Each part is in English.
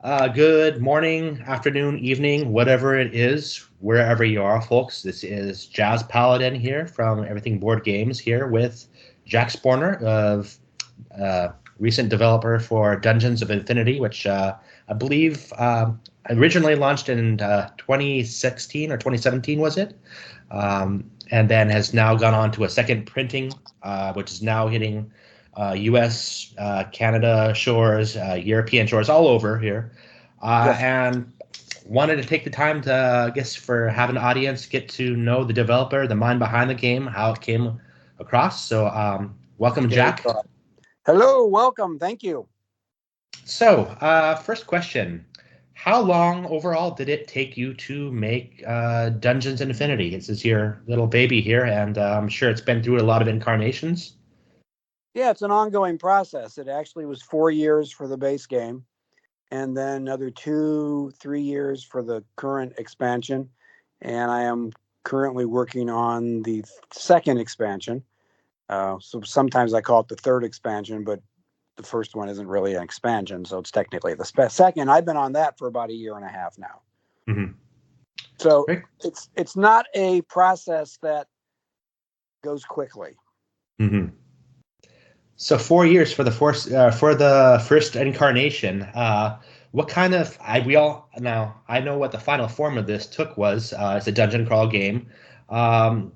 Good morning, afternoon, evening, whatever it is, wherever you are, folks. This is Jazz Paladin here from Everything Board Games here with Jack Spoerner, of recent developer for Dungeons of Infinity, which I believe originally launched in 2016 or 2017, was it? And then has now gone on to a second printing, which is now hitting U.S., Canada shores, European shores, all over here, Yes. and wanted to take the time to, I guess, for have an audience get to know the developer, the mind behind the game, how it came across. So, welcome, Great Jack. thought. Hello, welcome. Thank you. So, first question. How long overall did it take you to make Dungeons Infinity? This is your little baby here, and I'm sure it's been through a lot of incarnations. Yeah, it's an ongoing process. It actually was 4 years for the base game, and then another 3 years for the current expansion. And I am currently working on the second expansion. So sometimes I call it the third expansion, but the first one isn't really an expansion, so it's technically the second. I've been on that for about a year and a half now. Mm-hmm. So Right. it's not a process that goes quickly. Mm-hmm. So 4 years for the first incarnation. What kind of we all now I know what the final form of this took was. It's a dungeon crawl game. Um,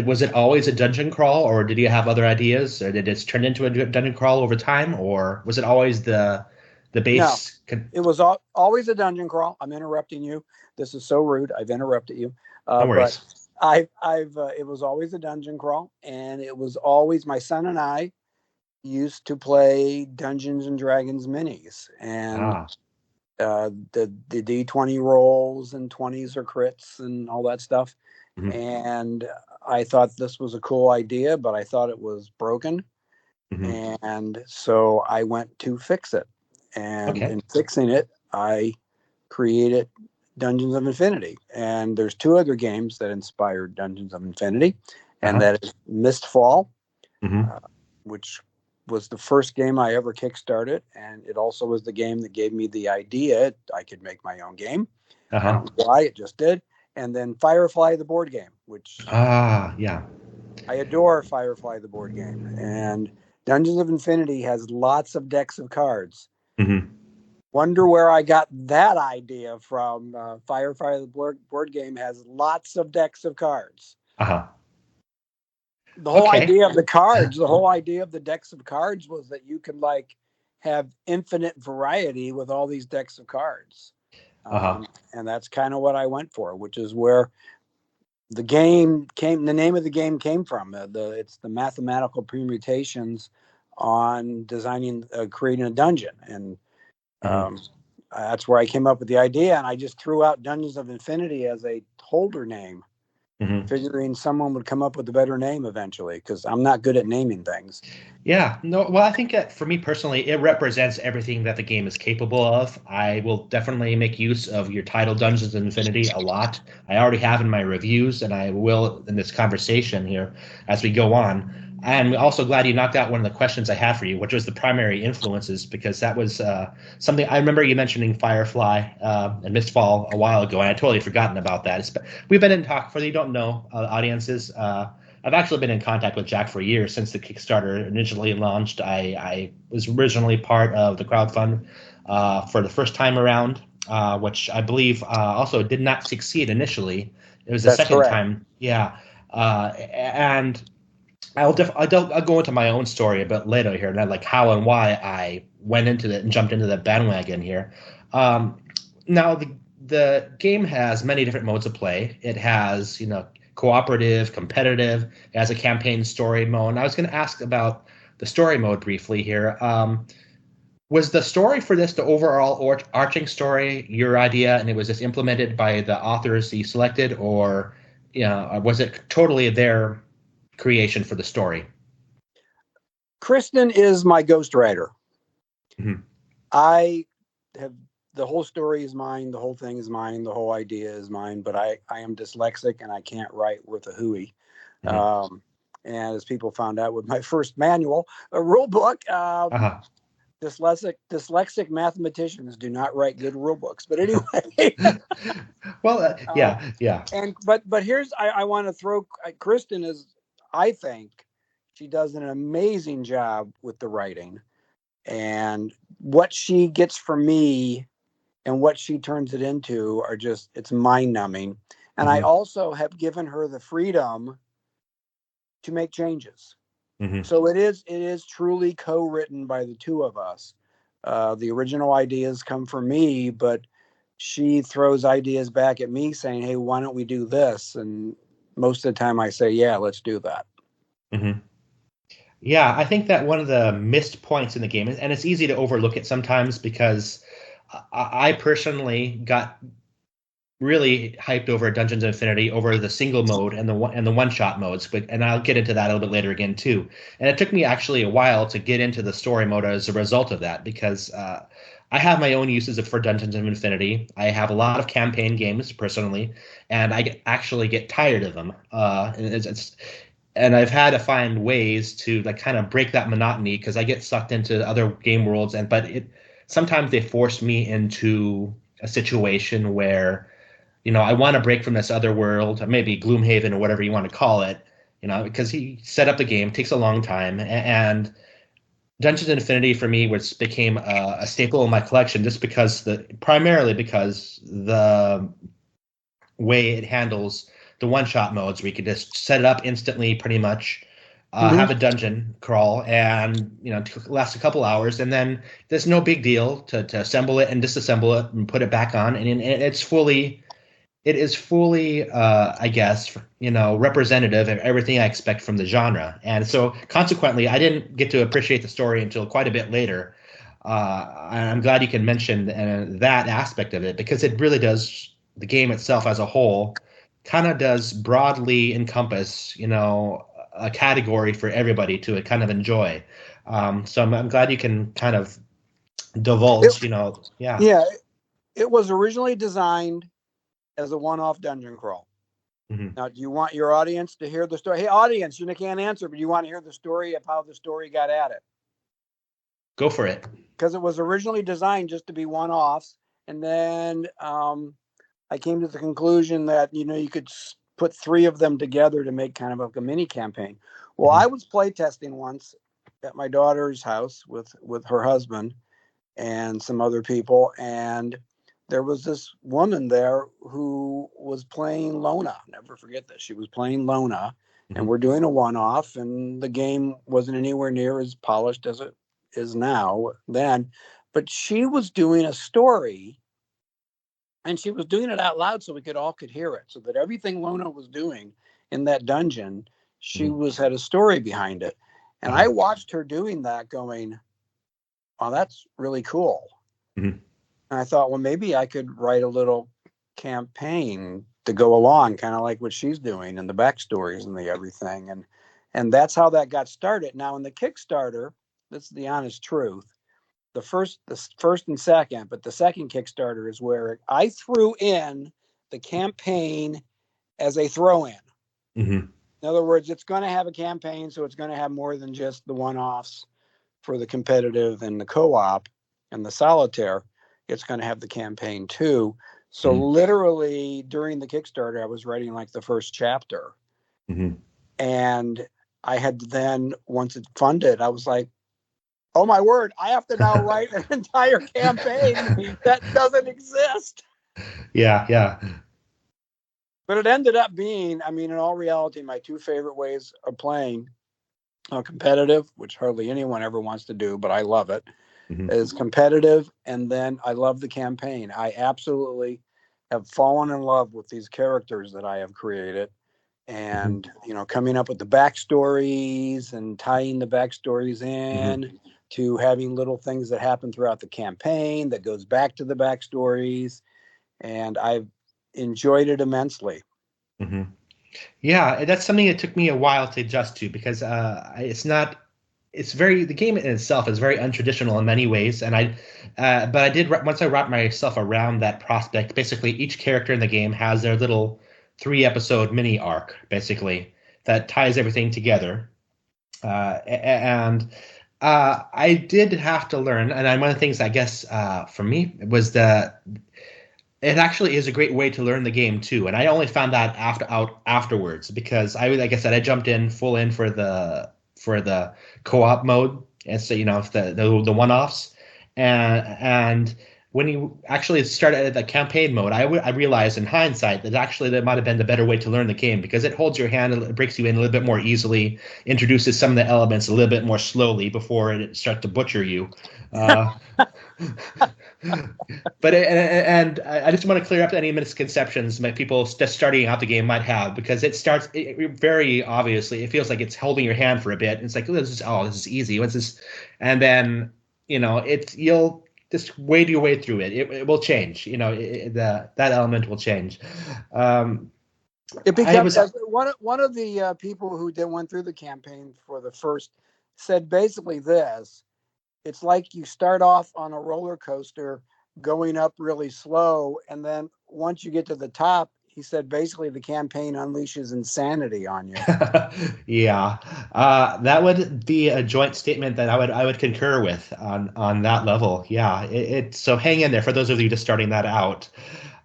was it always a dungeon crawl, or did you have other ideas, or did it turn into a dungeon crawl over time, or was it always the No, base? it was always a dungeon crawl. I'm interrupting you. This is so rude. I've interrupted you. No But worries. it was always a dungeon crawl, and it was always my son and I used to play Dungeons and Dragons minis, and Ah. the D20 rolls and 20s or crits and all that stuff. Hmm. And I thought this was a cool idea, but I thought it was broken, Hmm. and so I went to fix it. And Okay. in fixing it, I created Dungeons of Infinity. And there's two other games that inspired Dungeons of Infinity, and Uh-huh. that is Mistfall, Hmm. uh, which was the first game I ever kickstarted, and it also was the game that gave me the idea I could make my own game. I Uh-huh. don't know why, it just did. And then Firefly, the board game, which Ah, yeah. I adore Firefly, the board game. And Dungeons of Infinity has lots of decks of cards. Hmm. Wonder where I got that idea from. Firefly, the board game has lots of decks of cards. Uh-huh. The whole Okay. idea of the cards, the whole idea of the decks of cards was that you could like have infinite variety with all these decks of cards. Uh-huh. And that's kind of what I went for, which is where the name of the game came from. It's the mathematical permutations on creating a dungeon. And Hmm. um, that's where I came up with the idea. And I just threw out Dungeons of Infinity as a holder name, Hmm. figuring someone would come up with a better name eventually, because I'm not good at naming things. Yeah, no, well, I think that for me personally, it represents everything that the game is capable of. I will definitely make use of your title Dungeons of Infinity a lot. I already have in my reviews, and I will in this conversation here as we go on. I'm also glad you knocked out one of the questions I had for you, which was the primary influences, because that was something I remember you mentioning Firefly and Mistfall a while ago, and I totally forgotten about that. We've been in talk, for you don't know, audiences. I've actually been in contact with Jack for years since the Kickstarter initially launched. I was originally part of the crowdfund for the first time around, which I believe also did not succeed initially. It was the That's second correct. time, yeah. And I'll go into my own story a bit later here, and like how and why I went into it and jumped into the bandwagon here. Um, Now the game has many different modes of play. It has cooperative, competitive. It has a campaign story mode. And I was going to ask about the story mode briefly here. Was the story for this the overall arching story your idea, and it was just implemented by the authors you selected, or was it totally their creation for the story? Kristen is my ghostwriter. Hmm. I have the whole story is mine, the whole thing is mine, the whole idea is mine, but I am dyslexic and I can't write worth a hooey. Hmm. Um, and as people found out with my first manual, a rule book, Uh-huh. dyslexic mathematicians do not write good rule books. But anyway, Well, uh, yeah. and but here's I want to throw Kristen is, I think she does an amazing job with the writing, and what she gets from me and what she turns it into are just, it's mind numbing. And I Hmm. also have given her the freedom to make changes. Hmm. So it is truly co-written by the two of us. The original ideas come from me, but she throws ideas back at me saying, "Hey, why don't we do this?" And most of the time, I say, "Yeah, let's do that." Hmm. Yeah, I think that one of the missed points in the game, and it's easy to overlook it sometimes because I personally got really hyped over Dungeons Infinity over the single mode and the one shot modes, but and I'll get into that a little bit later again too. And it took me actually a while to get into the story mode as a result of that because I have my own uses for Dungeons of Infinity. I have a lot of campaign games personally, and actually get tired of them. And I've had to find ways to like kind of break that monotony because I get sucked into other game worlds, and but it sometimes they force me into a situation where I want to break from this other world, maybe Gloomhaven or whatever you want to call it, because he set up the game, takes a long time, and Dungeons Infinity for me was became a staple in my collection just because primarily because the way it handles the one shot modes where you can just set it up instantly pretty much. Mm-hmm. Have a dungeon crawl and last a couple hours, and then there's no big deal to assemble it and disassemble it and put it back on, and it is fully, I guess, representative of everything I expect from the genre. And so, consequently, I didn't get to appreciate the story until quite a bit later. And I'm glad you can mention that aspect of it because it really does, the game itself as a whole, kind of does broadly encompass, a category for everybody to kind of enjoy. So I'm glad you can kind of It, divulge, yeah. yeah, it was originally designed as a one-off dungeon crawl. Hmm. Now, do you want your audience to hear the story? Hey, audience, you can't answer, but you want to hear the story of how the story got at it. Go for it. Because it was originally designed just to be one-offs, and then I came to the conclusion that you could put three of them together to make kind of like a mini campaign. Well, I Hmm. was playtesting once at my daughter's house with her husband and some other people, and there was this woman there who was playing Lona. I'll never forget this. She was playing Lona, and Hmm. we're doing a one-off, and the game wasn't anywhere near as polished as it is now then, but she was doing a story, and she was doing it out loud so we could hear it, so that everything Lona was doing in that dungeon, she Hmm. was had a story behind it. And I Uh-huh. watched her doing that going, "Oh, that's really cool." Hmm. And I thought, well, maybe I could write a little campaign to go along, kind of like what she's doing and the backstories and the everything. And that's how that got started. Now in the Kickstarter, this is the honest truth. The first and second, but the second Kickstarter is where I threw in the campaign as a throw in. Hmm. In other words, it's going to have a campaign, so it's going to have more than just the one offs for the competitive and the co op and the solitaire. It's going to have the campaign too. So, Hmm. literally, during the Kickstarter, I was writing like the first chapter. Hmm. And I had to then, once it's funded, I was like, oh my word, I have to now write an entire campaign that doesn't exist. Yeah, yeah. But it ended up being, I mean, in all reality, my two favorite ways of playing competitive, which hardly anyone ever wants to do, but I love it, Hmm. is competitive. And then I love the campaign. I absolutely have fallen in love with these characters that I have created. Hmm. And, coming up with the backstories and tying the backstories Hmm. in to having little things that happen throughout the campaign that goes back to the backstories. And I've enjoyed it immensely. Hmm. Yeah, that's something that took me a while to adjust to because it's not. The game in itself is very untraditional in many ways, and but I did once I wrapped myself around that prospect. Basically, each character in the game has their little 3 episode mini arc, basically that ties everything together, and I did have to learn, and one of the things I guess for me was that it actually is a great way to learn the game too. And I only found that afterwards because like I said, I jumped in full in for the co-op mode, and so the one-offs, and when you actually started the campaign mode, I realized in hindsight that actually that might have been the better way to learn the game because it holds your hand, it breaks you in a little bit more easily, introduces some of the elements a little bit more slowly before it starts to butcher you. Uh, but and I just want to clear up any misconceptions that people just starting out the game might have because very obviously it feels like it's holding your hand for a bit. It's like this is easy. What's this? And then you'll just wade your way through it. It will change. That element will change. It becomes one of the people who went through the campaign for the first said basically this. It's like you start off on a roller coaster going up really slow. And then once you get to the top, he said, basically the campaign unleashes insanity on you. Yeah. That would be a joint statement that I would concur with on that level. Yeah. So hang in there for those of you just starting that out.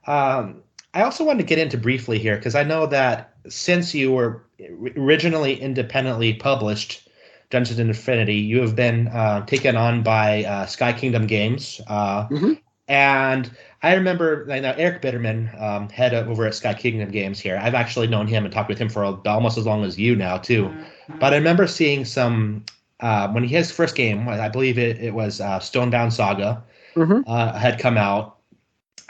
I also wanted to get into briefly here because I know that since you were originally independently published, Dungeons and Infinity, you have been taken on by Sky Kingdom Games, and I remember Eric Bitterman, head over at Sky Kingdom Games here. I've actually known him and talked with him for almost as long as you now too. But I remember seeing some when his first game, I believe it was Stonebound Saga, had come out.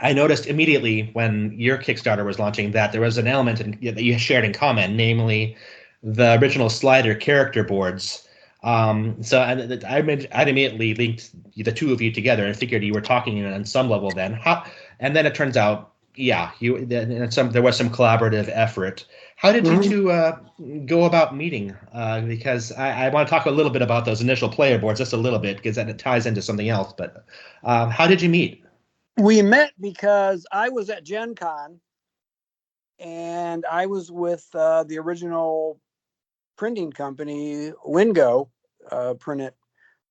I noticed immediately when your Kickstarter was launching that there was an element that you shared in common, namely the original slider character boards. So I immediately linked the two of you together and figured you were talking on some level then. And then it turns out, there was some collaborative effort. How did you two go about meeting? Because I want to talk a little bit about those initial player boards, just a little bit, because then it ties into something else. But how did you meet? We met because I was at Gen Con, and I was with the original printing company, Wingo, printed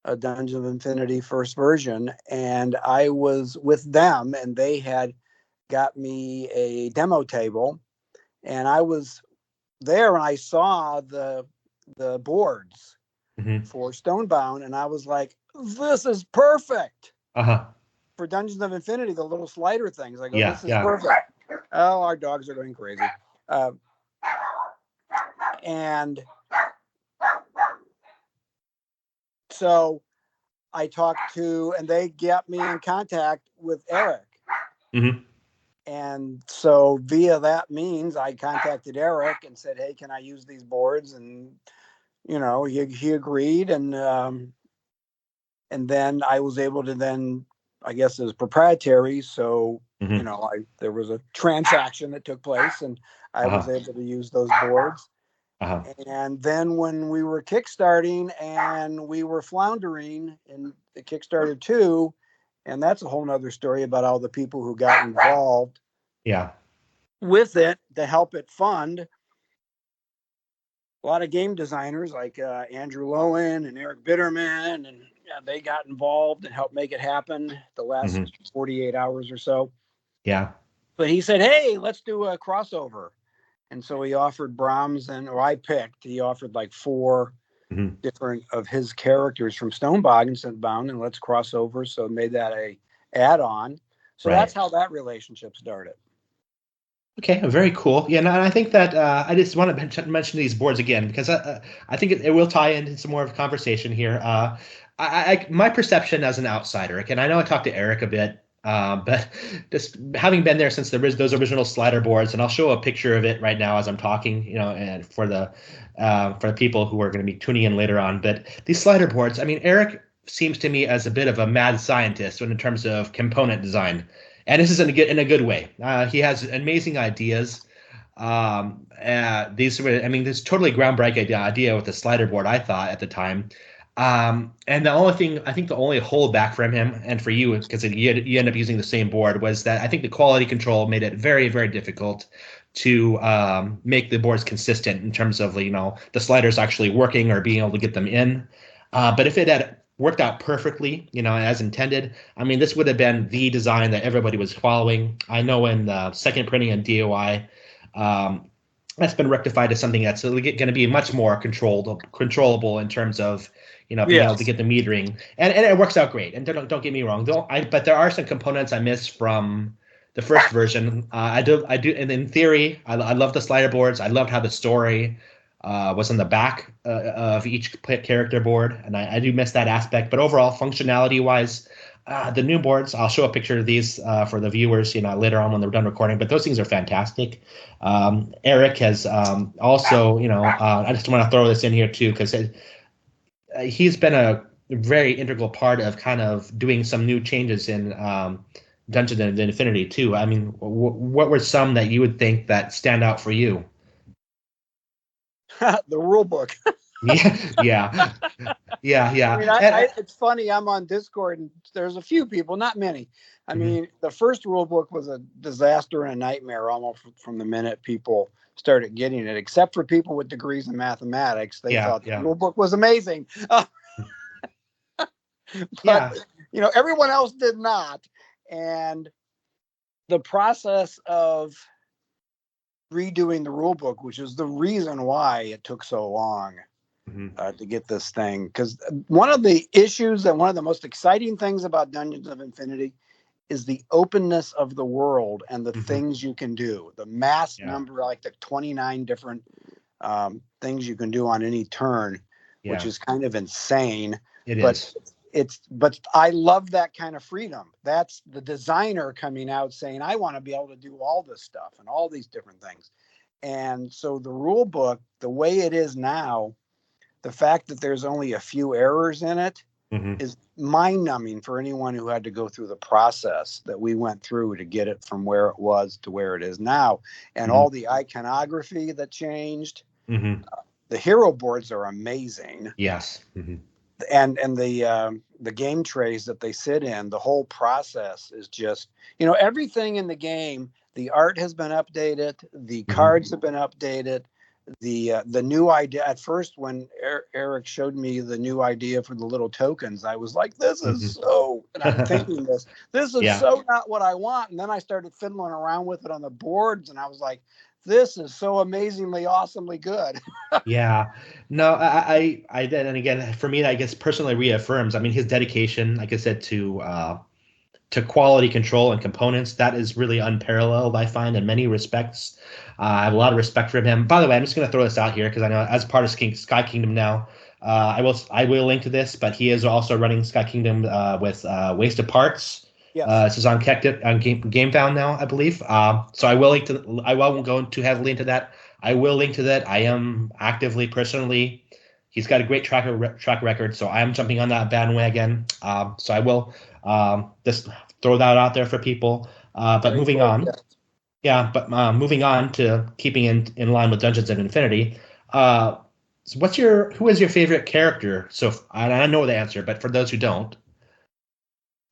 a Dungeons of Infinity first version, and I was with them, and they had got me a demo table, and I was there, and I saw the boards for Stonebound, and I was like, "This is perfect for Dungeons of Infinity." The little slider things. I go, "This is perfect." Oh, our dogs are going crazy, and so I talked to, and they got me in contact with Eric. And so via that means I contacted Eric and said, "Hey, can I use these boards?" And, he agreed. And then I was able to then, I guess it was proprietary. So, there was a transaction that took place and I was able to use those boards. And then when we were kickstarting and we were floundering in the Kickstarter 2, and that's a whole nother story about all the people who got involved with it to help it fund. A lot of game designers like Andrew Lowen and Eric Bitterman, and they got involved and helped make it happen the last 48 hours or so. Yeah. But he said, "Hey, let's do a crossover." And so he offered Brahms, he offered like 4 different of his characters from Stonebound, and let's cross over. So made that a add-on. So that's how that relationship started. Okay, very cool. Yeah, and I think that I just want to mention these boards again because I think it will tie into some more of a conversation here. My perception as an outsider, and I know I talked to Eric a bit, but just having been there since those original slider boards, and I'll show a picture of it right now as I'm talking, and for the people who are going to be tuning in later on. But these slider boards, I mean, Eric seems to me as a bit of a mad scientist in terms of component design. And this is in a good way. He has amazing ideas. This totally groundbreaking idea with the slider board, I thought at the time. And the only holdback from him and for you, because you end up using the same board, was that I think the quality control made it very, very difficult to make the boards consistent in terms of the sliders actually working or being able to get them in. But if it had worked out perfectly, as intended, I mean, this would have been the design that everybody was following. I know in the second printing and DOI, that's been rectified to something that's going to be much more controllable in terms of being able to get the metering, and it works out great. And don't get me wrong, but there are some components I miss from the first version. I do, and in theory, I love the slider boards. I loved how the story was on the back of each character board, and I do miss that aspect. But overall, functionality wise, the new boards, I'll show a picture of these for the viewers, later on when they're done recording. But those things are fantastic. Eric has also, I just want to throw this in here too because he's been a very integral part of kind of doing some new changes in Dungeons and Infinity too. I mean, what were some that you would think that stand out for you? The rule book. yeah. I mean, it's funny. I'm on Discord, and there's a few people, not many. I mean, the first rule book was a disaster and a nightmare almost from the minute people started getting it, except for people with degrees in mathematics. They thought the rule book was amazing. But, everyone else did not. And the process of redoing the rule book, which is the reason why it took so long to get this thing. Because one of the issues and one of the most exciting things about Dungeons of Infinity is the openness of the world and the things you can do. The mass number, like the 29 different things you can do on any turn, which is kind of insane. But I love that kind of freedom. That's the designer coming out saying, I want to be able to do all this stuff and all these different things. And so the rule book, the way it is now, the fact that there's only a few errors in it is mind-numbing for anyone who had to go through the process that we went through to get it from where it was to where it is now. And all the iconography that changed. The hero boards are amazing. Yes. And the game trays that they sit in, the whole process is just, everything in the game. The art has been updated. The cards have been updated. The new idea at first, when Eric showed me the new idea for the little tokens, I was like, this is so, and I'm thinking this is so not what I want. And then I started fiddling around with it on the boards, and I was like, this is so amazingly, awesomely good. No, I did. And again, for me, I guess personally reaffirms, I mean, his dedication, like I said, to quality control and components, that is really unparalleled, I find, in many respects. I have a lot of respect for him. By the way, I'm just going to throw this out here because I know as part of Sky Kingdom now, I will link to this, but he is also running Sky Kingdom with Wasted Parts. This is on Gamefound now, I believe. So I will link to. I won't go too heavily into that. I will link to that. I am actively, personally. He's got a great track record, so I am jumping on that bandwagon. So I will just throw that out there for people. But moving on, moving on to keeping in line with Dungeons and Infinity. So who is your favorite character? So I know the answer, but for those who don't,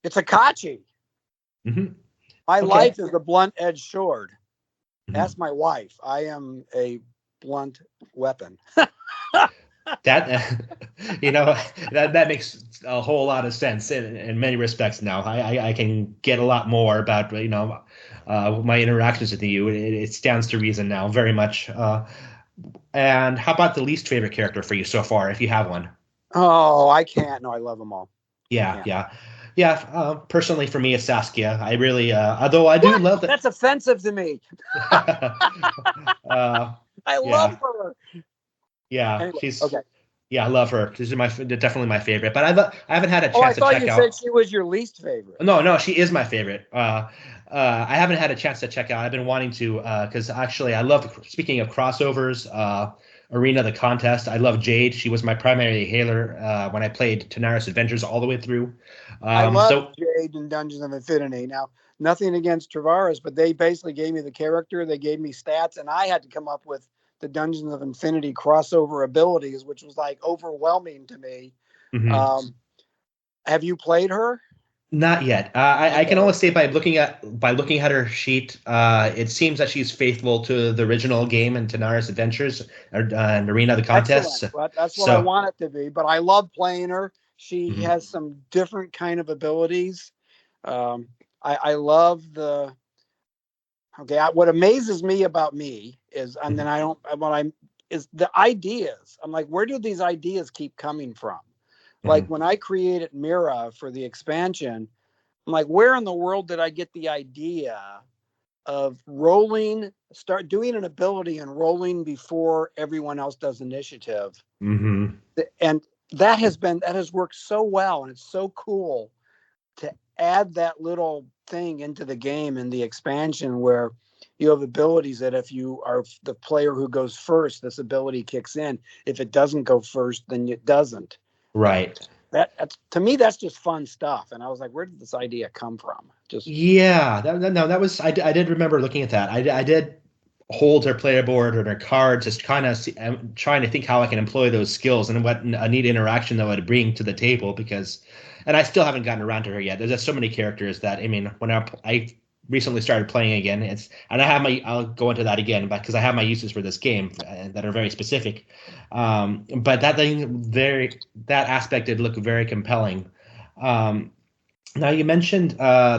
it's Akachi. My life is a blunt-edged sword. That's my wife. I am a blunt weapon. That that makes a whole lot of sense in many respects now. I can get a lot more about my interactions with you. It stands to reason now very much. And how about the least favorite character for you so far, if you have one? Oh, I can't. No, I love them all. Personally, for me, it's Saskia. I really, although I do love that. That's offensive to me. I love her. Yeah, anyway, okay. Yeah, I love her. She's definitely my favorite. But I haven't had a chance to check out. I thought you said she was your least favorite. No, she is my favorite. I haven't had a chance to check out. I've been wanting to because actually I love. Speaking of crossovers, Arena the contest. I love Jade. She was my primary healer when I played Tanaris Adventures all the way through. I love Jade in Dungeons of Infinity. Now, nothing against Travaris, but they basically gave me the character, they gave me stats, and I had to come up with the Dungeons of Infinity crossover abilities, which was like overwhelming to me. Have you played her? Not yet. I can only say by looking at her sheet, it seems that she's faithful to the original game and Tanara's Adventures and Arena of the Excellent. Contests. Well, that's what I So, want it to be. But I love playing her. She mhm, has some different kind of abilities. Um, I love the. Okay, what amazes me about me is, and then mhm, I don't. What I'm is the ideas. I'm like, where do these ideas keep coming from? Like mhm, when I created Mira for the expansion, I'm like, where in the world did I get the idea of start doing an ability and rolling before everyone else does initiative? mhm. And that has worked so well, and it's so cool to add that little thing into the game in the expansion where you have abilities that if you are the player who goes first, this ability kicks in. If it doesn't go first, then it doesn't. And Right. that's to me, that's just fun stuff. And I was like, where did this idea come from? Just Yeah, no, that was I did remember looking at that. I did hold her player board and her cards, just kind of I'm trying to think how I can employ those skills and what a neat interaction that would bring to the table because, and I still haven't gotten around to her yet. There's just so many characters that I mean, when I recently started playing again, and I'll go into that again, but because I have my uses for this game that are very specific. But that aspect did look very compelling. Um, Now you mentioned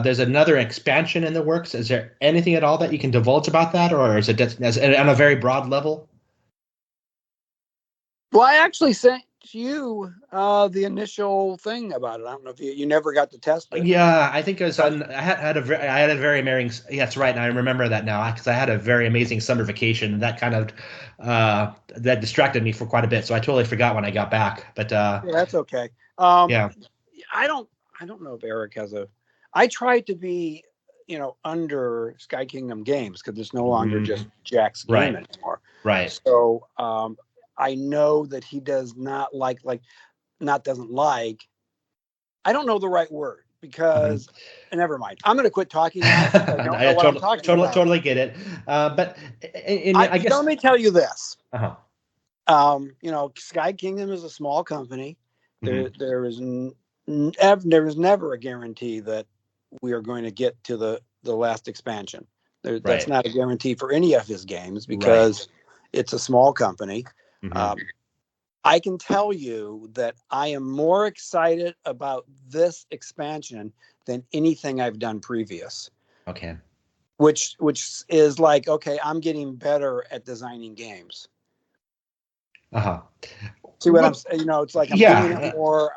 there's another expansion in the works. Is there anything at all that you can divulge about that, or is it just on a very broad level? well, I actually sent you the initial thing about it. I don't know if you never got to test it. Yeah, I think it was But on. I had a very amazing. Yeah, that's right, and I remember that now because I had a very amazing summer vacation. That kind of that distracted me for quite a bit, so I totally forgot when I got back. But yeah, that's okay. Um, yeah, I don't I don't know if Eric has a. I tried to be, under Sky Kingdom Games because it's no longer just Mhm. Jack's game Right, anymore. right. So I know that he does not like not doesn't like. I don't know the right word Mhm. because never mind. I'm going to quit talking now since I don't know what I'm talking about. Totally get it. But I Let guess. me tell you this. Uh-huh. Sky Kingdom is a small company. There, Mhm. there is there is never a guarantee that we are going to get to the last expansion. That's Right, not a guarantee for any of his games right. because it's a small company. Mhm. Um, I can tell you that I am more excited about this expansion than anything I've done previous. Okay. Which is like, okay, I'm getting better at designing games. Uh-huh. See what I'm What? saying? It's like I'm doing it Yeah. more.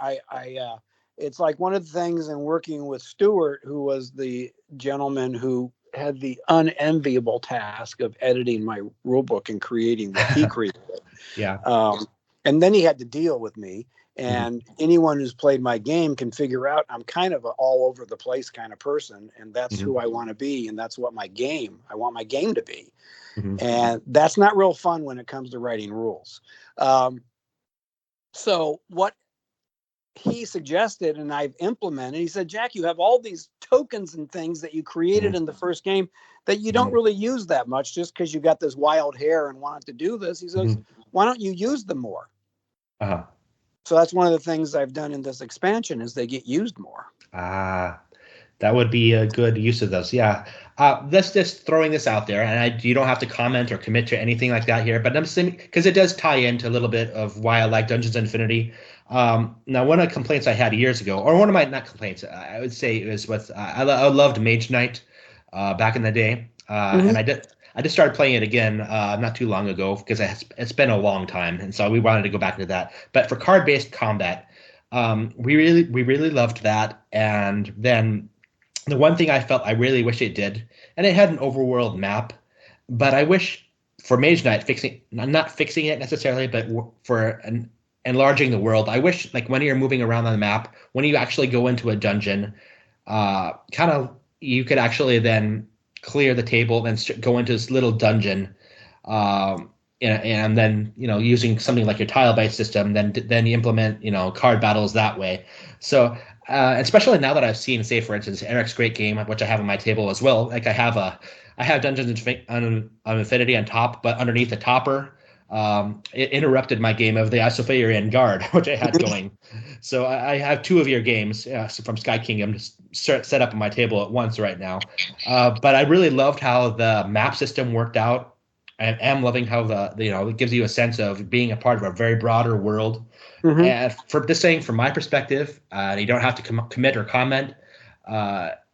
It's like one of the things in working with Stuart, who was the gentleman who had the unenviable task of editing my rulebook and creating what he created. Yeah. Um, and then he had to deal with me. Mhm. And anyone who's played my game can figure out I'm kind of an all over the place kind of person, and that's Mhm. who I want to be, and that's what I want my game to be. Mhm. And that's not real fun when it comes to writing rules. Um, so what he suggested and I've implemented, he said, Jack, you have all these tokens and things that you created Mhm. in the first game that you don't Mhm. really use that much just because you got this wild hair and wanted to do this. He says, Mhm. why don't you use them more? Uh-huh. So that's one of the things I've done in this expansion is they get used more. Ah, that would be a good use of those. Yeah. Let's just throwing this out there, and you don't have to comment or commit to anything like that here, but I'm saying because it does tie into a little bit of why I like Dungeons Infinity. Now, one of the complaints I had years ago, or one of my not complaints, I would say it was with I loved Mage Knight back in the day, Mm-hmm. and I just started playing it again not too long ago because it's been a long time, and so we wanted to go back into that. But for card-based combat, we really loved that, and then the one thing I felt I really wish it did, and it had an overworld map, but I wish for Mage Knight fixing not fixing it necessarily, but enlarging the world. I wish like when you're moving around on the map, when you actually go into a dungeon, kind of you could actually then clear the table and go into this little dungeon, and then using something like your tile based system, then you implement card battles that way. So especially now that I've seen, say for instance, Eric's great game, which I have on my table as well. Like I have Dungeons on Infinity on top, but underneath the topper, it interrupted my game of the Isofarian Guard, which I had going. So I have two of your games from Sky Kingdom set up on my table at once right now. But I really loved how the map system worked out. I am loving how it gives you a sense of being a part of a very broader world. Mm-hmm. And for this saying, from my perspective, you don't have to commit or comment.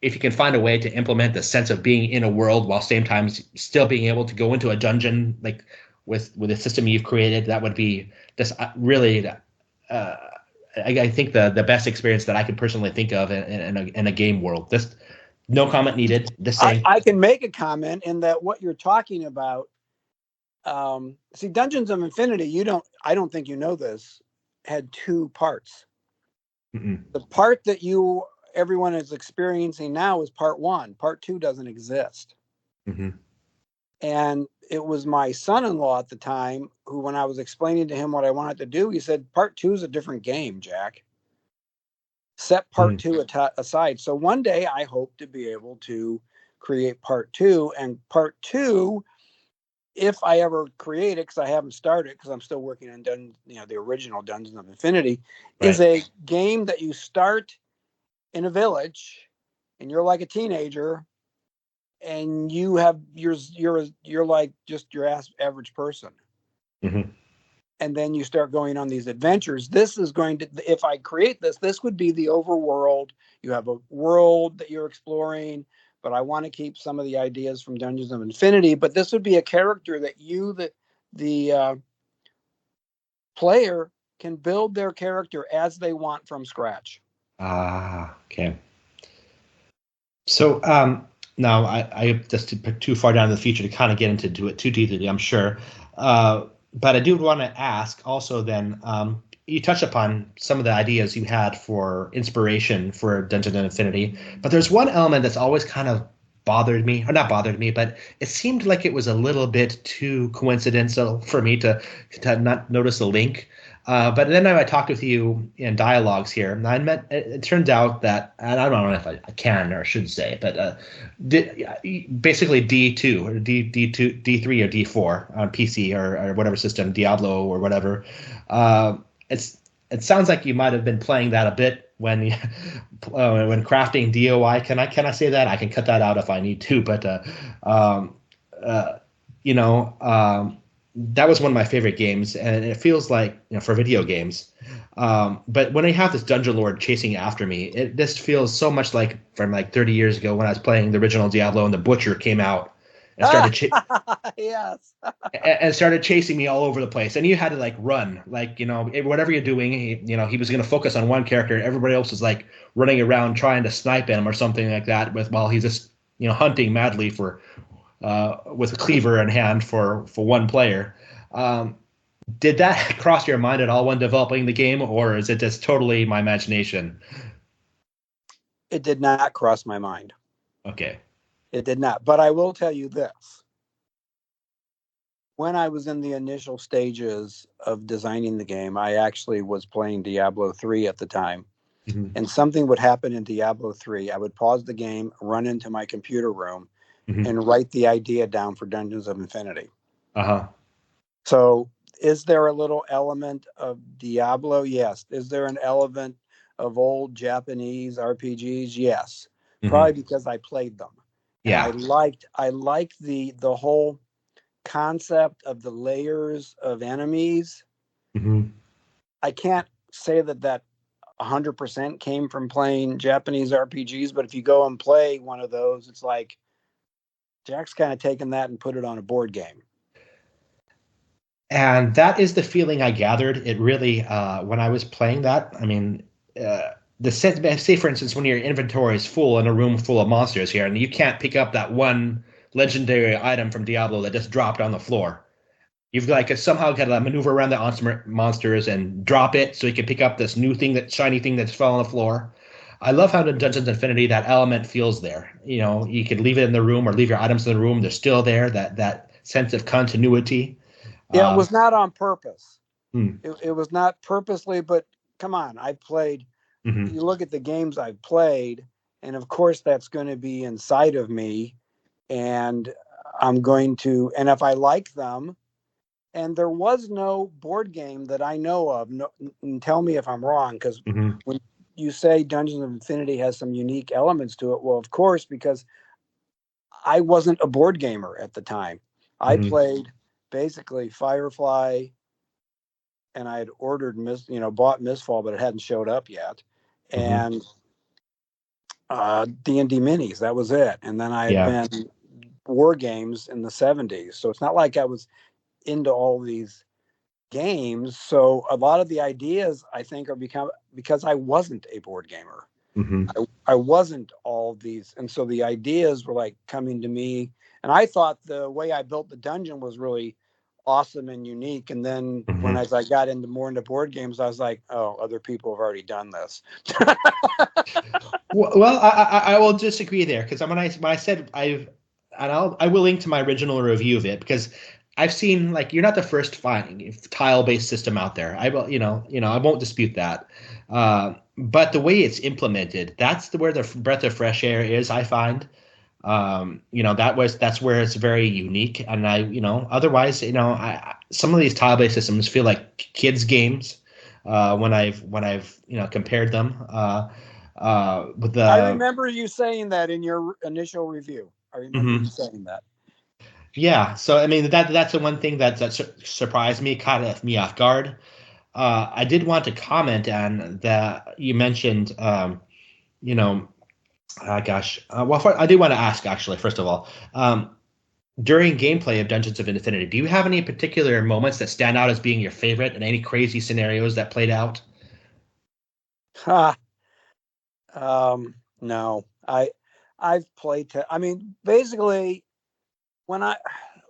If you can find a way to implement the sense of being in a world while same time still being able to go into a dungeon like with a system you've created, that would be just really, I think the best experience that I could personally think of in a game world. This no comment needed. This saying, I can make a comment in that what you're talking about. See, Dungeons of Infinity, I don't think you know this, had two parts. Mm-mm. The part that everyone is experiencing now is part one. Part two doesn't exist. Mm-hmm. And it was my son-in-law at the time who, when I was explaining to him what I wanted to do, he said, part two is a different game, Jack. Set part two aside. So one day I hope to be able to create part two. And part two, if I ever create it, because I haven't started, because I'm still working on the original Dungeons of Infinity, is a game that you start in a village, and you're like a teenager, and you're like just your average person, and then you start going on these adventures. This is going to, if I create this would be the overworld. You have a world that you're exploring, but I want to keep some of the ideas from Dungeons of Infinity. But this would be a character that the player, can build their character as they want from scratch. Okay. So now I just too far down in the future to kind of get into it too deeply, I'm sure. But I do want to ask also then, you touched upon some of the ideas you had for inspiration for Dungeons and Infinity, but there's one element that's always kind of bothered me, or not bothered me, but it seemed like it was a little bit too coincidental for me to not notice a link. But then I talked with you in dialogues here, and it turns out that, and I don't know if I can or should say, but basically D2 or D2, D3 or D4 on PC or whatever system, Diablo or whatever. It sounds like you might have been playing that a bit when crafting DOI. Can I say that? I can cut that out if I need to, but that was one of my favorite games, and it feels like, for video games. But when I have this dungeon lord chasing after me, this feels so much like from like 30 years ago when I was playing the original Diablo and the Butcher came out and started yes, and started chasing me all over the place, and you had to like run, like whatever you're doing. He was going to focus on one character, and everybody else was like running around trying to snipe him or something like that. While he's just hunting madly for. With a cleaver in hand for one player. Did that cross your mind at all when developing the game, or is it just totally my imagination? It did not cross my mind. Okay. It did not. But I will tell you this. When I was in the initial stages of designing the game, I actually was playing Diablo 3 at the time. Mm-hmm. And something would happen in Diablo 3. I would pause the game, run into my computer room, and write the idea down for Dungeons of Infinity. So is there a little element of Diablo? Yes. Is there an element of old Japanese RPGs? Yes. Probably because I played them. Yeah. And I liked the whole concept of the layers of enemies. I can't say that 100% came from playing Japanese RPGs, but if you go and play one of those, it's like Jack's kind of taken that and put it on a board game. And that is the feeling I gathered. It really, when I was playing that, I mean, say for instance, when your inventory is full in a room full of monsters here, and you can't pick up that one legendary item from Diablo that just dropped on the floor. You've somehow got to maneuver around the monsters and drop it so you can pick up this new thing, that shiny thing that's fell on the floor. I love how in Dungeons Infinity that element feels there. You could leave it in the room or leave your items in the room. They're still there, that sense of continuity. Yeah, it was not on purpose. It was not purposely, but come on, I've played. You look at the games I've played, and of course that's going to be inside of me, and I'm going to, and if I like them, And there was no board game that I know of. No, and tell me if I'm wrong, because Mm-hmm. when you say Dungeons of Infinity has some unique elements to it, well, of course, because I wasn't a board gamer at the time. I Mm-hmm. played basically Firefly, and I had ordered bought Mistfall, but it hadn't showed up yet, Mm-hmm. and D&D minis. That was it. And then I had Yeah. been war games in the 70s, so it's not like I was into all these games. So a lot of the ideas I think are because I wasn't a board gamer. Mm-hmm. I wasn't all these, and so the ideas were like coming to me, and I thought the way I built the dungeon was really awesome and unique. And then when Mm-hmm. as I got into board games, I was like, oh, other people have already done this. Well, I will disagree there because when I said I will link to my original review of it because I've seen like you're not the first tile based system out there. I will I won't dispute that. But the way it's implemented, where the breath of fresh air is. I find that's where it's very unique. And otherwise some of these tile based systems feel like kids games when I've compared them. With I the remember you saying that in your initial review. I remember you Mhm. saying that. Yeah, so I mean that's the one thing that surprised me, caught me off guard. I did want to comment on that you mentioned, you know, I do want to ask actually, first of all, during gameplay of Dungeons of Infinity, do you have any particular moments that stand out as being your favorite, and any crazy scenarios that played out? Ha. No, I've played. I mean, basically, when I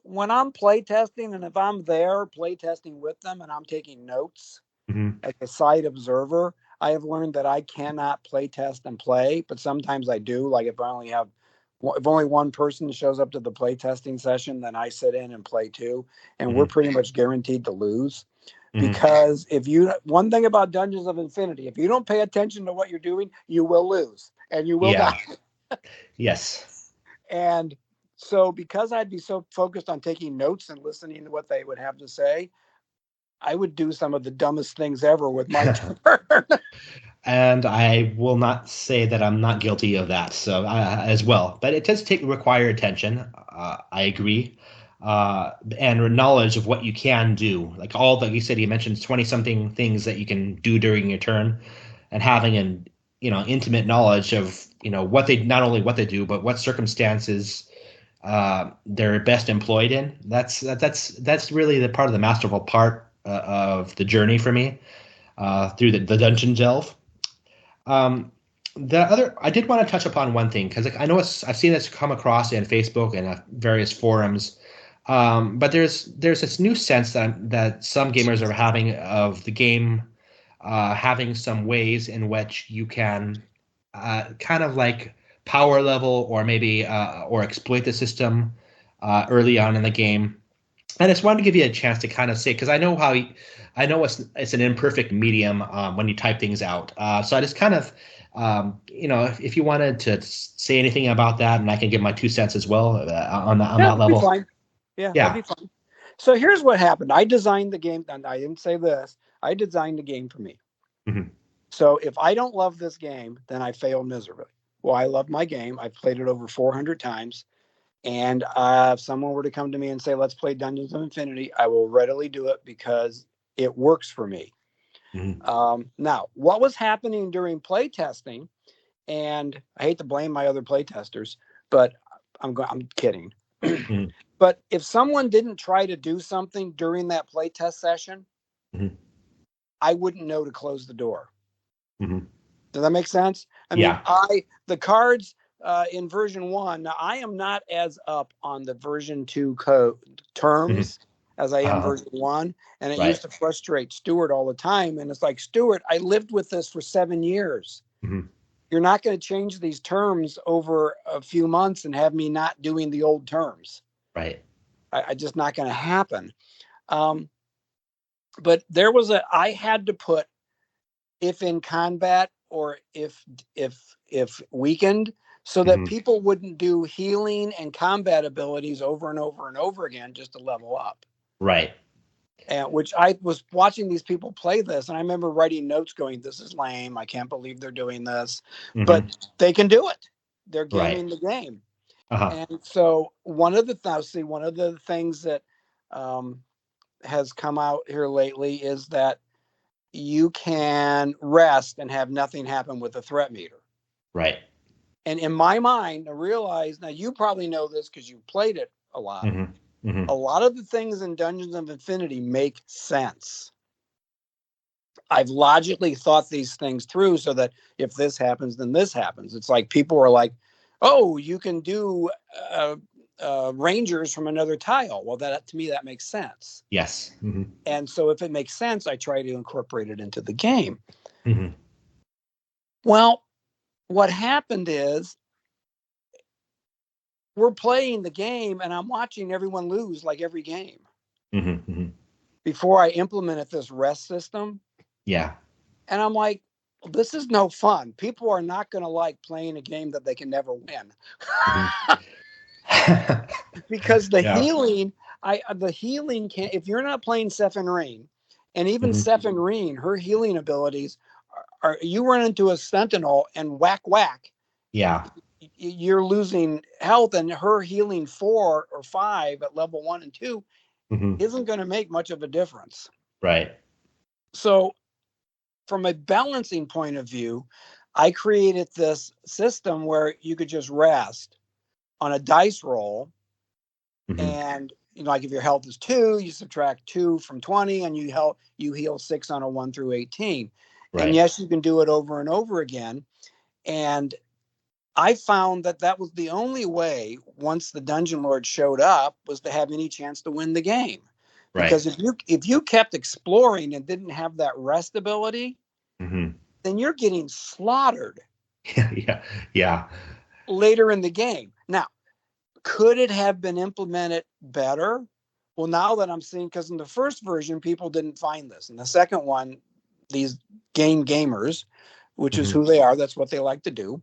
when I'm play testing, and if I'm there play testing with them, and I'm taking notes Hmm. as a side observer, I have learned that I cannot play test and play, but sometimes I do. Like if only one person shows up to the play testing session, then I sit in and play too, and we're Hmm. pretty much guaranteed to lose. Hmm. Because one thing about Dungeons of Infinity, if you don't pay attention to what you're doing, you will lose and you will Yeah. die. Yes. And so, because I'd be so focused on taking notes and listening to what they would have to say, I would do some of the dumbest things ever with my turn. And I will not say that I'm not guilty of that, so as well. But it does require attention. I agree, and knowledge of what you can do. Like all that you said, you mentioned 20 something things that you can do during your turn, and having an intimate knowledge of what they not only what they do, but what circumstances they're best employed in. That's really the part of the masterful part of the journey for me through the dungeon delve. Um, I did want to touch upon one thing because I know I've seen this come across in Facebook and various forums, but there's this new sense that some gamers are having of the game having some ways in which you can kind of like power level or maybe or exploit the system early on in the game. I just wanted to give you a chance to kind of say because I know it's an imperfect medium when you type things out. So I just kind of if you wanted to say anything about that, and I can give my 2 cents as well on Yeah, that that'd be level. fine. Yeah, that'd Yeah. be fine. So here's what happened. I designed the game, and I didn't say this. I designed the game for me. Hmm. So if I don't love this game, then I fail miserably. Well, I love my game. I've played it over 400 times. And if someone were to come to me and say, let's play Dungeons of Infinity, I will readily do it because it works for me. Hmm. Now, what was happening during play testing, and I hate to blame my other play testers, but I'm kidding. Hmm. But if someone didn't try to do something during that play test session, Hmm. I wouldn't know to close the door. Hmm. Does that make sense? I mean, Yeah. the cards in version 1. Now, I am not as up on the version 2 Hmm. terms as I am Uh, version 1, and it right. used to frustrate Stuart all the time. And it's like, Stuart, I lived with this for 7 years. Hmm. You're not going to change these terms over a few months and have me not doing the old terms. Right. I just not going to happen. Um, but I had to put if in combat or if weakened, so that Hmm. people wouldn't do healing and combat abilities over and over and over again just to level up. Right. and which I was watching these people play this, and I remember writing notes going, "This is lame. I can't believe they're doing this," but they can do it. They're gaming the game. And so one of the things that has come out here lately is that you can rest and have nothing happen with the threat meter. Right. And in my mind, I realize, now you probably know this because you've played it a lot. A lot of the things in Dungeons of Infinity make sense. I've logically thought these things through so that if this happens, then this happens. It's like people are like, oh, you can do rangers from another tile. Well, that to me, that makes sense. Yes. And so if it makes sense, I try to incorporate it into the game. Well, what happened is we're playing the game and I'm watching everyone lose like every game. Before I implemented this rest system. Yeah. And I'm like, this is no fun. People are not going to like playing a game that they can never win. Because the healing can't, if you're not playing Sephiroth, and even Sephiroth, her healing abilities are, you run into a sentinel and whack. Yeah. You're losing health, and her healing 4 or 5 at level 1 and 2 isn't going to make much of a difference. Right. So from a balancing point of view, I created this system where you could just rest on a dice roll. And, like if your health is 2, you subtract 2 from 20 and you heal 6 on a 1 through 18. Right. And yes, you can do it over and over again. And I found that was the only way, once the Dungeon Lord showed up, was to have any chance to win the game. Right. Because if you kept exploring and didn't have that rest ability, then you're getting slaughtered. Yeah. Later in the game. Now, could it have been implemented better? Well, now that I'm seeing, because in the first version, people didn't find this. In the second one, these gamers, which is who they are, that's what they like to do.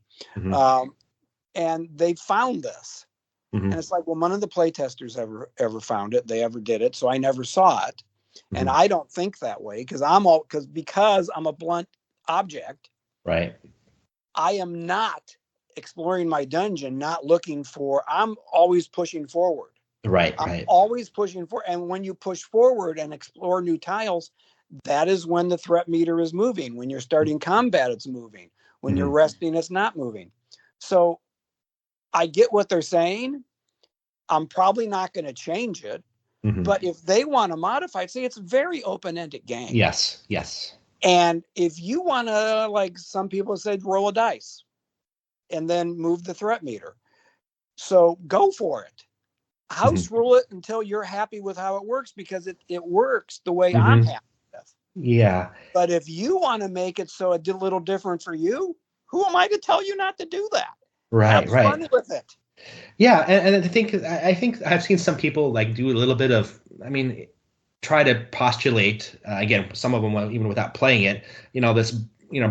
And they found this. And it's like, well, none of the playtesters ever found it. They ever did it. So I never saw it. And I don't think that way because I'm a blunt object. Right. I am not exploring my dungeon, not looking for, I'm always pushing forward. Right. I'm always pushing forward. And when you push forward and explore new tiles, that is when the threat meter is moving. When you're starting combat, it's moving. When you're resting, it's not moving. So I get what they're saying. I'm probably not going to change it. But if they want to modify it, see, it's a very open-ended game. Yes. And if you want to, like some people said, roll a dice and then move the threat meter. So go for it. House rule it until you're happy with how it works, because it works the way I'm happy with. Yeah. But if you want to make it so it a little different for you, who am I to tell you not to do that? Right. Have fun with it. Yeah, and I think I've seen some people like do a little bit of, try to postulate again, some of them even without playing it, this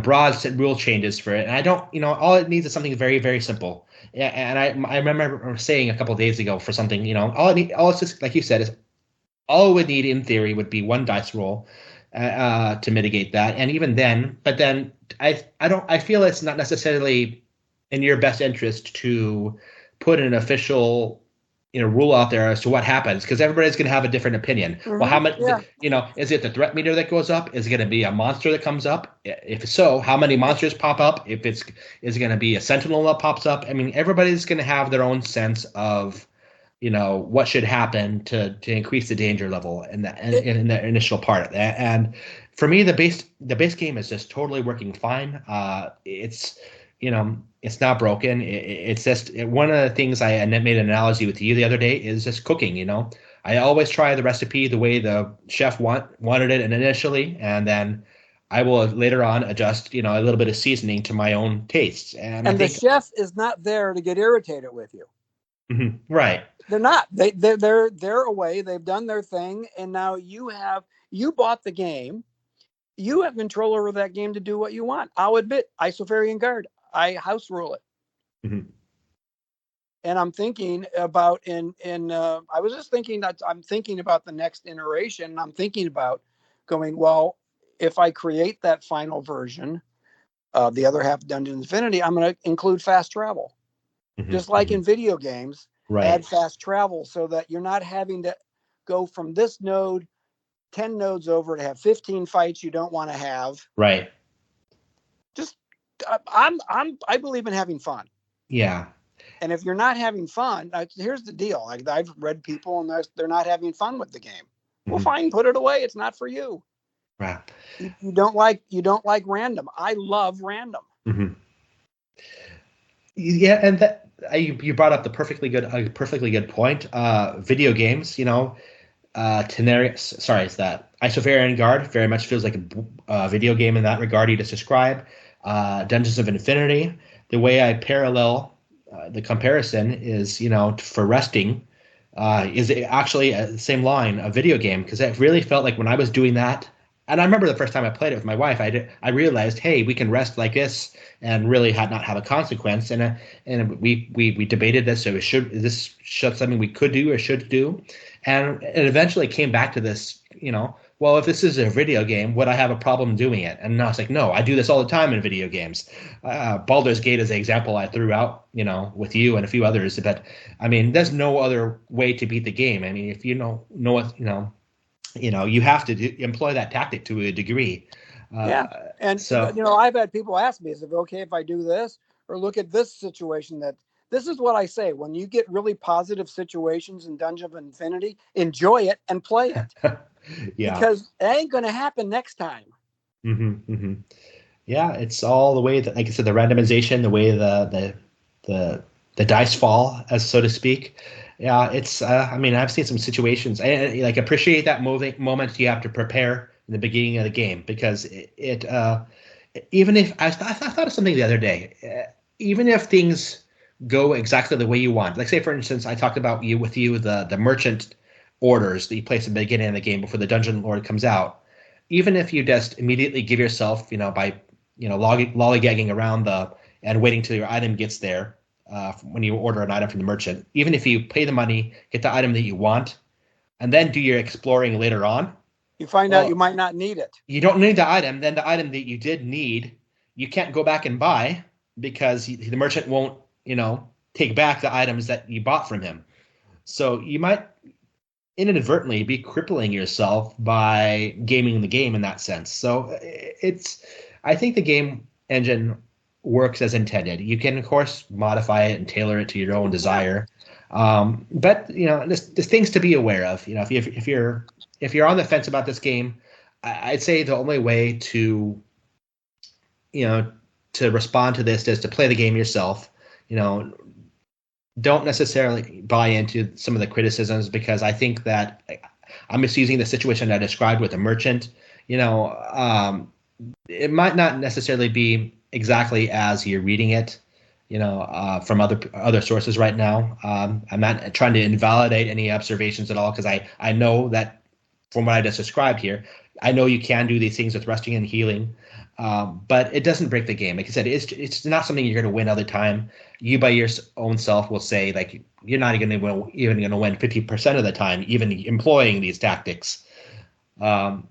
broad rule changes for it, and I don't, all it needs is something very, very simple. And I remember saying a couple of days ago for something, all it's just like you said is all it would need in theory would be one dice roll to mitigate that, and even then, but then I feel it's not necessarily in your best interest to put an official rule out there as to what happens, because everybody's going to have a different opinion. Well, how much is it the threat meter that goes up? Is it going to be a monster that comes up? If so, how many monsters pop up? Is it going to be a sentinel that pops up? Everybody's going to have their own sense of what should happen to increase the danger level in the initial part. And for me, the base game is just totally working fine. It's not broken. It's just one of the things I made an analogy with you the other day is just cooking. I always try the recipe the way the chef wanted it initially, and then I will later on adjust a little bit of seasoning to my own tastes. And I think the chef is not there to get irritated with you. Right. They're not. They're away. They've done their thing, and now you bought the game. You have control over that game to do what you want. I'll admit, Isofarian Guard, I house rule it. And I'm thinking about I was just thinking that I'm thinking about the next iteration. And I'm thinking about going, well, if I create that final version of the other half of Dungeon Infinity, I'm going to include fast travel, Hmm. just like Hmm. in video games. Add Right. fast travel so that you're not having to go from this node 10 nodes over to have 15 fights you don't want to have. Right. Just I believe in having fun. Yeah. And if you're not having fun, here's the deal. Like, I've read people and they're not having fun with the game. Well, Hmm. fine, put it away. It's not for you. Right. You don't like random. I love random. Hmm. Yeah, and that you brought up a perfectly good point. Video games, sorry, is that Isovarian Guard very much feels like a video game in that regard you just described. Dungeons of Infinity, the way I parallel the comparison is, for resting, is actually the same line, a video game, because it really felt like when I was doing that, and I remember the first time I played it with my wife, I realized, hey, we can rest like this and really had not have a consequence, and we debated this. So is this something we could do or should do, and it eventually came back to this, well, if this is a video game, would I have a problem doing it? And I was like, no, I do this all the time in video games. Baldur's Gate is the example I threw out, with you and a few others. But I mean, there's no other way to beat the game. I mean, if you know what, you have to employ that tactic to a degree. Yeah. And, So I've had people ask me, is it okay if I do this or look at this situation? That this is what I say. When you get really positive situations in Dungeon of Infinity, enjoy it and play it, yeah. because it ain't going to happen next time. Hmm. Hmm. Yeah, it's all the way that, like I said, the randomization, the way the dice fall, as so to speak. Yeah, it's. I mean, I've seen some situations. I like appreciate that moment you have to prepare in the beginning of the game, because even if I thought of something the other day, even if things go exactly the way you want, like say for instance, I talked about the merchant orders that you place at the beginning of the game before the dungeon lord comes out. Even if you just immediately give yourself, by lollygagging around and waiting till your item gets there, when you order an item from the merchant. Even if you pay the money, get the item that you want, and then do your exploring later on, You find out you well, might not need it. you don't need the item. Then the item that you did need, you can't go back and buy, because the merchant won't, take back the items that you bought from him. So you might inadvertently be crippling yourself by gaming the game in that sense. So I think the game engine works as intended. You can, of course, modify it and tailor it to your own desire. But there's things to be aware of. If you're on the fence about this game, I'd say the only way you know, to respond to this is to play the game yourself. Don't necessarily buy into some of the criticisms, because I think that I'm just using the situation I described with the merchant. It might not necessarily be exactly as you're reading it, from other sources right now. I'm not trying to invalidate any observations at all, because I know that from what I just described here, I know you can do these things with resting and healing, but it doesn't break the game. Like I said, it's not something you're going to win all the time. You by your own self will say, like, you're not even going to win 50% of the time, even employing these tactics. That's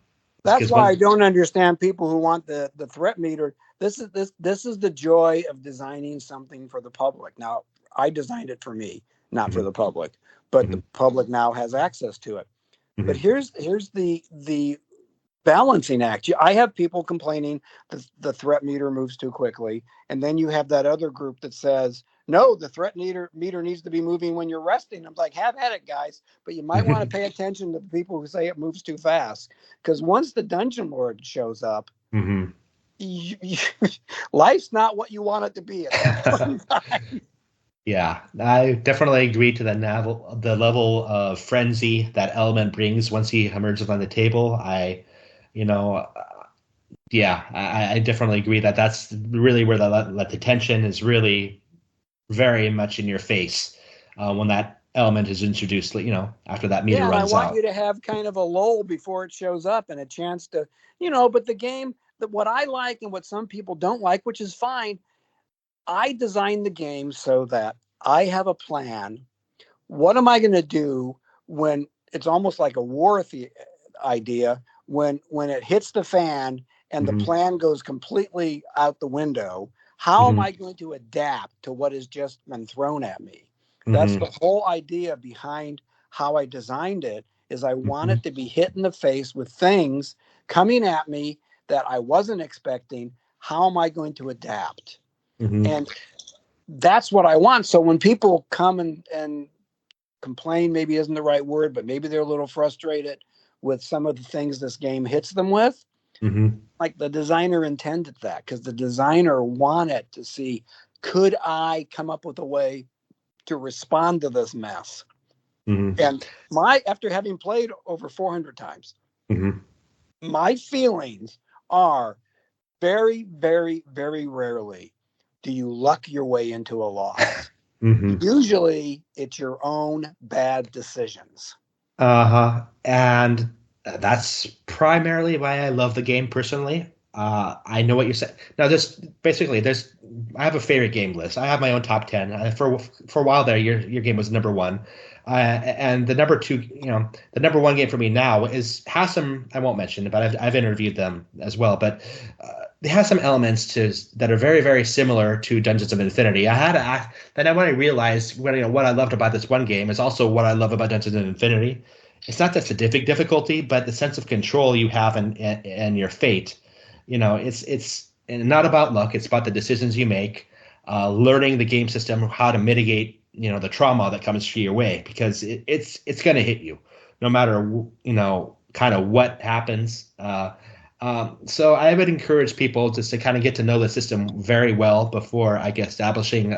Because why I don't understand people who want the threat meter. This is the joy of designing something for the public. Now, I designed it for me, not for Mhm, the public, but the mhm, public now has access to it. But mhm, here's the balancing act. I have people complaining that the threat meter moves too quickly, and then you have that other group that says, no, the threat meter needs to be moving when you're resting. I'm like, have at it, guys, but you might want to pay attention to the people who say it moves too fast, because once the dungeon lord shows up, mhm. you, you, life's not what you want it to be at that point in time. Yeah, I definitely agree to the level of frenzy that element brings once he emerges on the table. You know, yeah, I definitely agree that that's really where the tension is really very much in your face, when that element is introduced. After that meter Yeah, and I runs want you out. to have kind of a lull before it shows up and a chance to, but the game, that what I like and what some people don't like, which is fine. I designed the game so that I have a plan. What am I going to do when it's almost like a idea when it hits the fan and the plan goes completely out the window? How am I going to adapt to what has just been thrown at me? That's the whole idea behind how I designed it, is I want it to be hit in the face with things coming at me that I wasn't expecting. How am I going to adapt? And that's what I want. So when people come and complain, maybe isn't the right word, but maybe they're a little frustrated with some of the things this game hits them with. Like, the designer intended that, because the designer wanted to see, could I come up with a way to respond to this mess? And after having played over 400 times, my feelings are very, very, very rarely do you luck your way into a loss. Usually it's your own bad decisions. And that's primarily why I love the game personally. I know what you're saying. Now, I have a favorite game list. I have my own top 10. For a while there, your game was number one. And the number two, the number one game for me now has some, I won't mention it, but I've interviewed them as well. But it has some elements that are very, very similar to Dungeons of Infinity. Then when I realized what I loved about this one game is also what I love about Dungeons of Infinity. It's not the scientific difficulty, but the sense of control you have in your fate. It's not about luck. It's about the decisions you make, learning the game system, how to mitigate, the trauma that comes your way, because it's going to hit you, no matter kind of what happens. So I would encourage people just to kind of get to know the system very well before establishing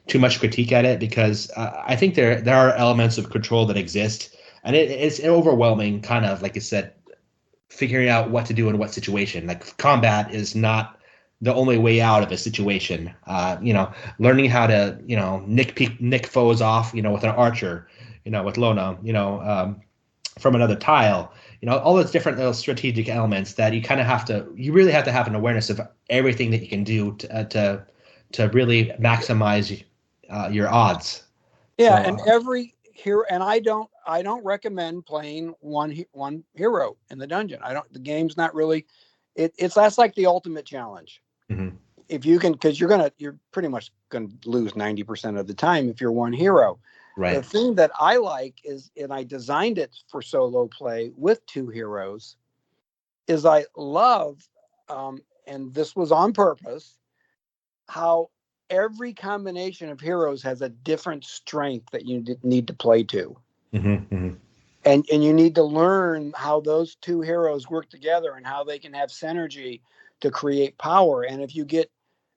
too much critique at it, because I think there are elements of control that exist, and it's overwhelming, kind of like I said, figuring out what to do in what situation. Like, combat is not the only way out of a situation. Learning how to nick foes off, with an archer, with Lona, from another tile. All those different little strategic elements that you really have to have an awareness of everything that you can do to really maximize your odds. Yeah, so, and every hero, and I don't recommend playing one hero in the dungeon. The game's not really, that's like the ultimate challenge. If you can, because you're pretty much gonna lose 90% of the time if you're one hero. Right. The thing that I like is, and I designed it for solo play with two heroes, is I love, and this was on purpose, how every combination of heroes has a different strength that you need to play to. And you need to learn how those two heroes work together and how they can have synergy to create power. And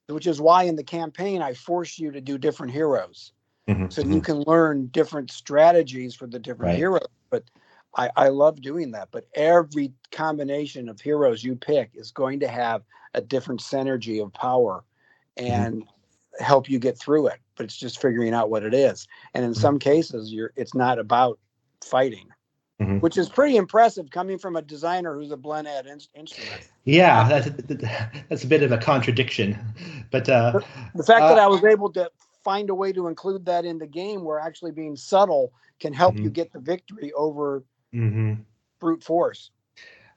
which is why in the campaign I force you to do different heroes. So you can learn different strategies for the different heroes. But I love doing that. But every combination of heroes you pick is going to have a different synergy of power and help you get through it. But it's just figuring out what it is. And in some cases, it's not about fighting, which is pretty impressive coming from a designer who's a blend-add instrument. Yeah, that's a bit of a contradiction. But the fact that I was able to find a way to include that in the game, where actually being subtle can help you get the victory over brute force.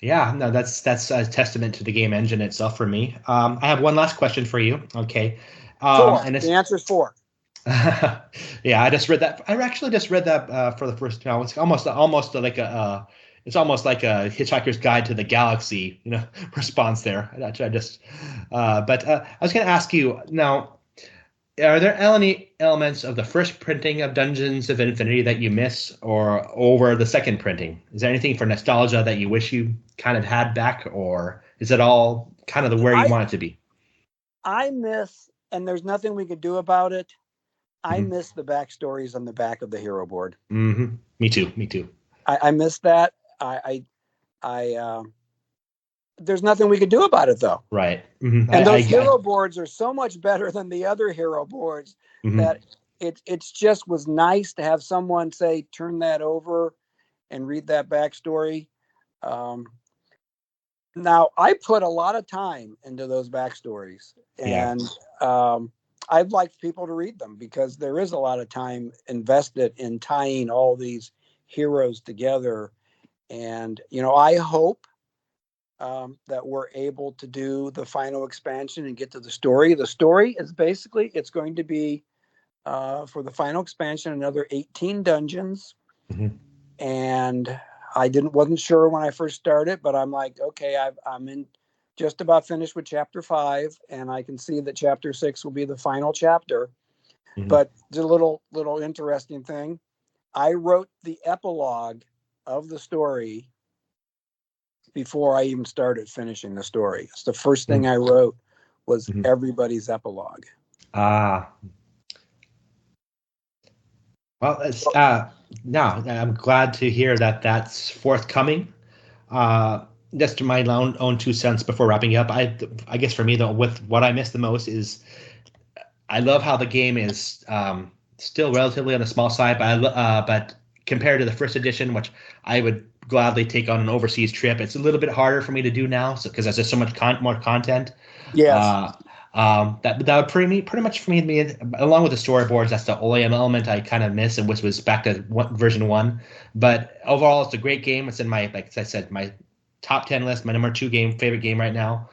Yeah, no, that's a testament to the game engine itself for me. I have one last question for you. Okay. 4. And the answer is 4. Yeah, I just read that. I actually just read that for the first time. It's almost like a Hitchhiker's Guide to the Galaxy, response there. But I was going to ask you now, are there any elements of the first printing of Dungeons of Infinity that you miss, or over the second printing? Is there anything for nostalgia that you wish you kind of had back, or is it all kind of where you want it to be? I miss, and there's nothing we could do about it, I miss the backstories on the back of the hero board. Me too. I miss that. There's nothing we could do about it, though. Right. And those hero boards are so much better than the other hero boards that it's just was nice to have someone say, turn that over and read that backstory. Now, I put a lot of time into those backstories, and I'd like people to read them because there is a lot of time invested in tying all these heroes together. And, I hope that we're able to do the final expansion and get to the story. The story is basically, it's going to be for the final expansion, another 18 dungeons. Mm-hmm. And I wasn't sure when I first started, but I'm like, okay, I'm in just about finished with chapter 5, and I can see that chapter 6 will be the final chapter. Mm-hmm. But the little interesting thing, I wrote the epilogue of the story before I even started finishing the story. It's the first thing I wrote was everybody's epilogue. Well, it's, no, I'm glad to hear that that's forthcoming. Just my own 2 cents before wrapping up. I guess for me though, with what I miss the most is I love how the game is still relatively on the small side, but compared to the first edition, which I would gladly take on an overseas trip, it's a little bit harder for me to do now, because there's just so much more content. Yes. That would pretty much for me, along with the storyboards, that's the only element I kind of miss, and which was back to version 1. But overall, it's a great game. It's in my, like I said, my top 10 list, my number 2 favorite game right now.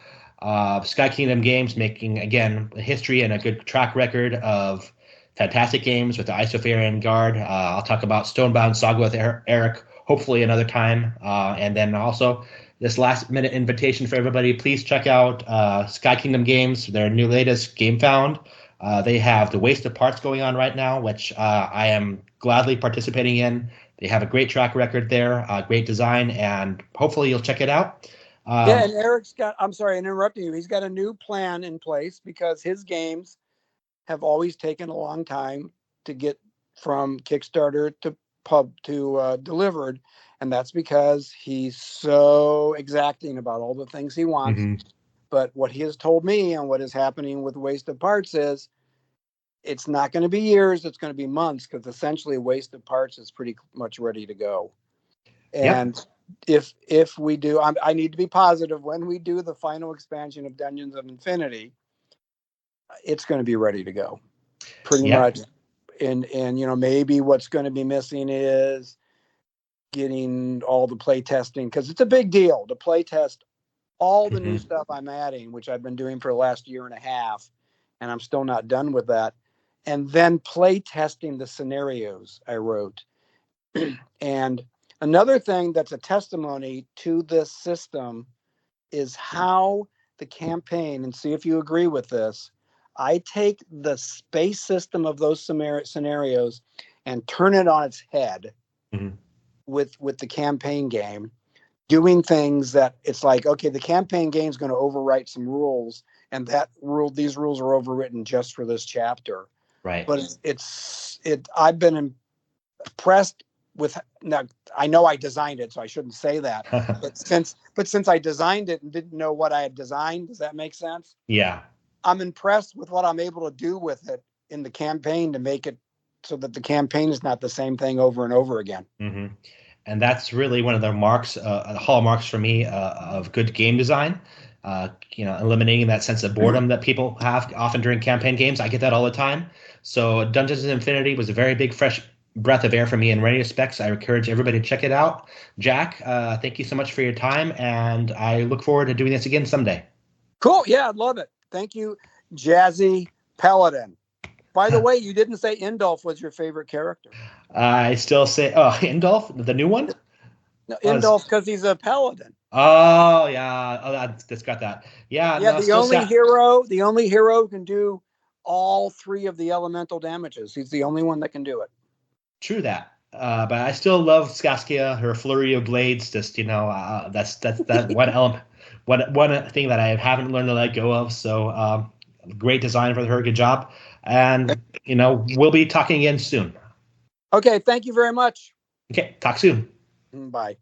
Sky Kingdom Games making, again, a history and a good track record of fantastic games with the Isofarian Guard. I'll talk about Stonebound Saga with Eric hopefully another time. And then also this last minute invitation for everybody, please check out Sky Kingdom Games, their new latest Gamefound. They have the Waste of Parts going on right now, which I am gladly participating in. They have a great track record there, great design, and hopefully you'll check it out. Yeah, and Eric's got, I'm sorry, interrupting you. He's got a new plan in place because his games have always taken a long time to get from Kickstarter to pub to delivered. And that's because he's so exacting about all the things he wants. Mm-hmm. But what he has told me and what is happening with Waste of Parts is it's not going to be years, it's going to be months, because essentially Waste of Parts is pretty much ready to go. And if we do, I need to be positive, when we do the final expansion of Dungeons of Infinity, it's going to be ready to go pretty much. And maybe what's going to be missing is getting all the play testing, because it's a big deal to play test all the new stuff I'm adding, which I've been doing for the last year and a half, and I'm still not done with that. And then play testing the scenarios I wrote. And another thing that's a testimony to this system is how the campaign, and see if you agree with this, I take the space system of those scenarios and turn it on its head with the campaign game, doing things that it's like, okay, the campaign game is going to overwrite some rules, and these rules are overwritten just for this chapter. Right. But I've been impressed with, now I know I designed it, so I shouldn't say that. but since I designed it and didn't know what I had designed, does that make sense? Yeah. I'm impressed with what I'm able to do with it in the campaign to make it so that the campaign is not the same thing over and over again. Mm-hmm. And that's really one of the hallmarks for me of good game design. Eliminating that sense of boredom that people have often during campaign games. I get that all the time. So Dungeons of Infinity was a very big, fresh breath of air for me in many respects. I encourage everybody to check it out. Jack, thank you so much for your time, and I look forward to doing this again someday. Cool. Yeah, I'd love it. Thank you, Jazzy Paladin. By the way, you didn't say Indolf was your favorite character. I still say, Indolf, the new one? No, Indolf, because he's a paladin. Oh, yeah. Oh, that's got that. Yeah. Yeah, the only hero who can do all 3 of the elemental damages. He's the only one that can do it. True that. But I still love Saskia, her flurry of blades. Just, that's that one element, one thing that I haven't learned to let go of. So great design for her. Good job. And, we'll be talking again soon. Okay. Thank you very much. Okay. Talk soon. Bye.